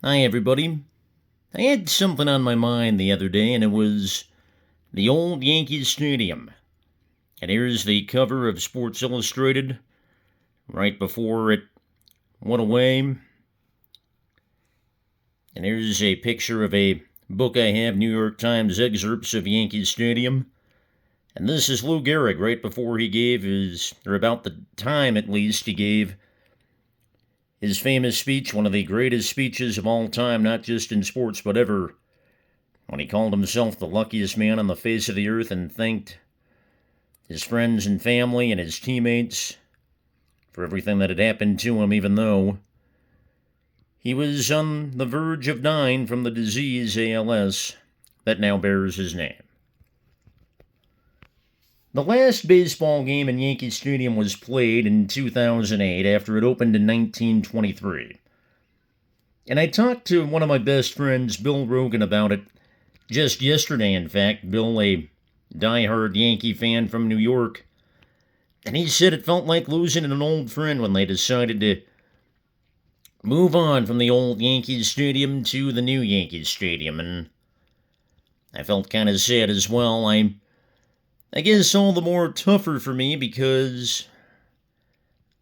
Hi, everybody. I had something on my mind the other day, and it was the old Yankee Stadium. And here's the cover of Sports Illustrated right before it went away. And here's a picture of a book I have, New York Times excerpts of Yankee Stadium. And this is Lou Gehrig right before he gave or about the time at least, he gave his famous speech, one of the greatest speeches of all time, not just in sports but ever, when he called himself the luckiest man on the face of the earth and thanked his friends and family and his teammates for everything that had happened to him, even though he was on the verge of dying from the disease ALS that now bears his name. The last baseball game in Yankee Stadium was played in 2008 after it opened in 1923. And I talked to one of my best friends, Bill Rogan, about it just yesterday, in fact. Bill, a diehard Yankee fan from New York, and he said it felt like losing an old friend when they decided to move on from the old Yankee Stadium to the new Yankee Stadium, and I felt kind of sad as well. I guess all the more tougher for me because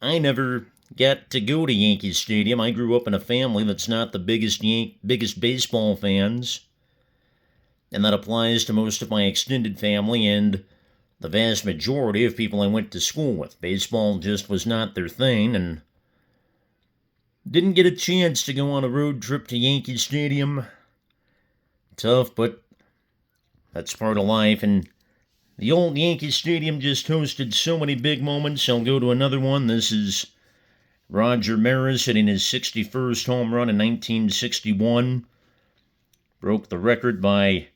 I never got to go to Yankee Stadium. I grew up in a family that's not the biggest baseball fans, and that applies to most of my extended family and the vast majority of people I went to school with. Baseball just was not their thing, and didn't get a chance to go on a road trip to Yankee Stadium. Tough, but that's part of life, and the old Yankee Stadium just hosted so many big moments. I'll go to another one. This is Roger Maris hitting his 61st home run in 1961. Broke the record by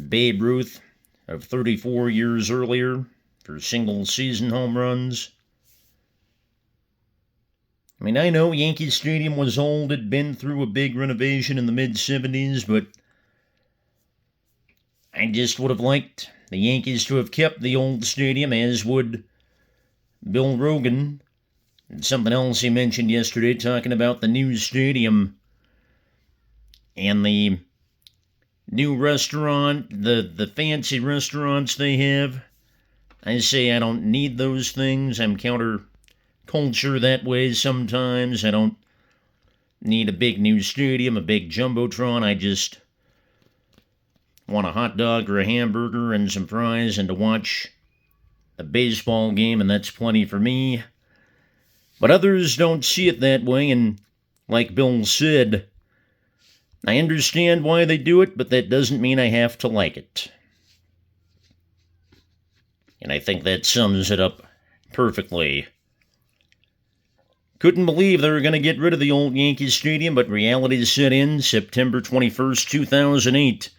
Babe Ruth of 34 years earlier for single-season home runs. I mean, I know Yankee Stadium was old. It'd been through a big renovation in the mid-'70s, but I just would have liked the Yankees to have kept the old stadium, as would Bill Rogan. And something else he mentioned yesterday, talking about the new stadium and the new restaurant, the fancy restaurants they have. I say I don't need those things. I'm counter-culture that way sometimes. I don't need a big new stadium, a big jumbotron. I just want a hot dog or a hamburger and some fries and to watch a baseball game, and that's plenty for me. But others don't see it that way, and like Bill said, I understand why they do it, but that doesn't mean I have to like it. And I think that sums it up perfectly. Couldn't believe they were going to get rid of the old Yankee Stadium, but reality set in September 21st, 2008.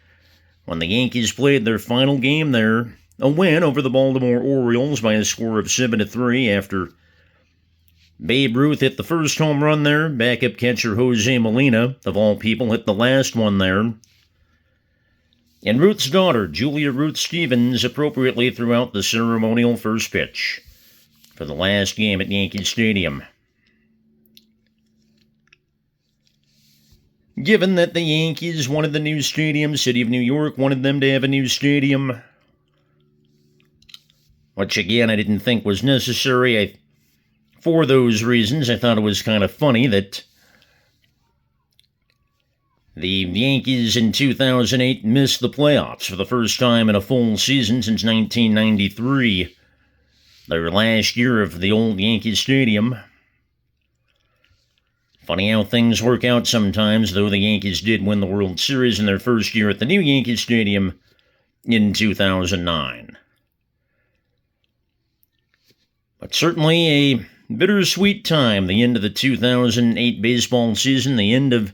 When the Yankees played their final game there, a win over the Baltimore Orioles by a score of 7-3 after Babe Ruth hit the first home run there. Backup catcher Jose Molina, of all people, hit the last one there. And Ruth's daughter, Julia Ruth Stevens, appropriately threw out the ceremonial first pitch for the last game at Yankee Stadium. Given that the Yankees wanted the new stadium, City of New York wanted them to have a new stadium, which again I didn't think was necessary. For those reasons, I thought it was kind of funny that the Yankees in 2008 missed the playoffs for the first time in a full season since 1993, their last year of the old Yankee Stadium. Funny how things work out sometimes, though the Yankees did win the World Series in their first year at the new Yankee Stadium in 2009. But certainly a bittersweet time, the end of the 2008 baseball season, the end of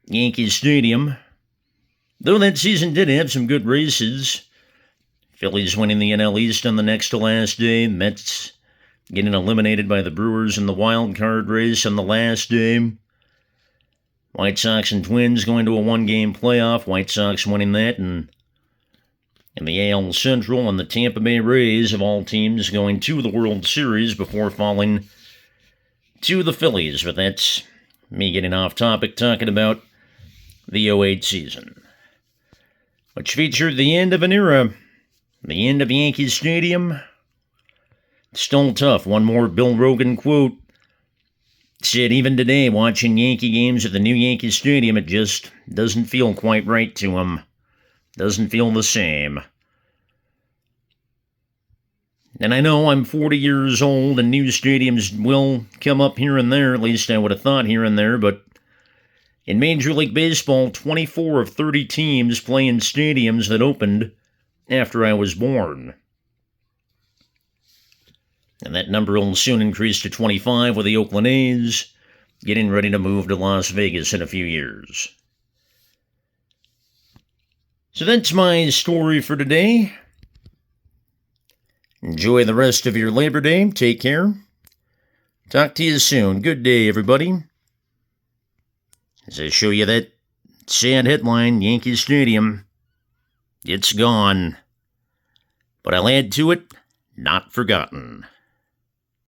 Yankee Stadium. Though that season did have some good races. Phillies winning the NL East on the next to last day. Mets getting eliminated by the Brewers in the wild card race on the last day. White Sox and Twins going to a one-game playoff. White Sox winning that, and in the AL Central, and the Tampa Bay Rays, of all teams, going to the World Series before falling to the Phillies. But that's me getting off topic, talking about the '08 season, which featured the end of an era, the end of Yankee Stadium. Still tough. One more Bill Rogan quote. Said even today, watching Yankee games at the new Yankee Stadium, it just doesn't feel quite right to him. Doesn't feel the same. And I know I'm 40 years old and new stadiums will come up here and there, at least I would have thought here and there, but in Major League Baseball, 24 of 30 teams play in stadiums that opened after I was born. And that number will soon increase to 25 with the Oakland A's getting ready to move to Las Vegas in a few years. So that's my story for today. Enjoy the rest of your Labor Day. Take care. Talk to you soon. Good day, everybody. As I show you that sad headline, Yankee Stadium, it's gone. But I'll add to it, not forgotten.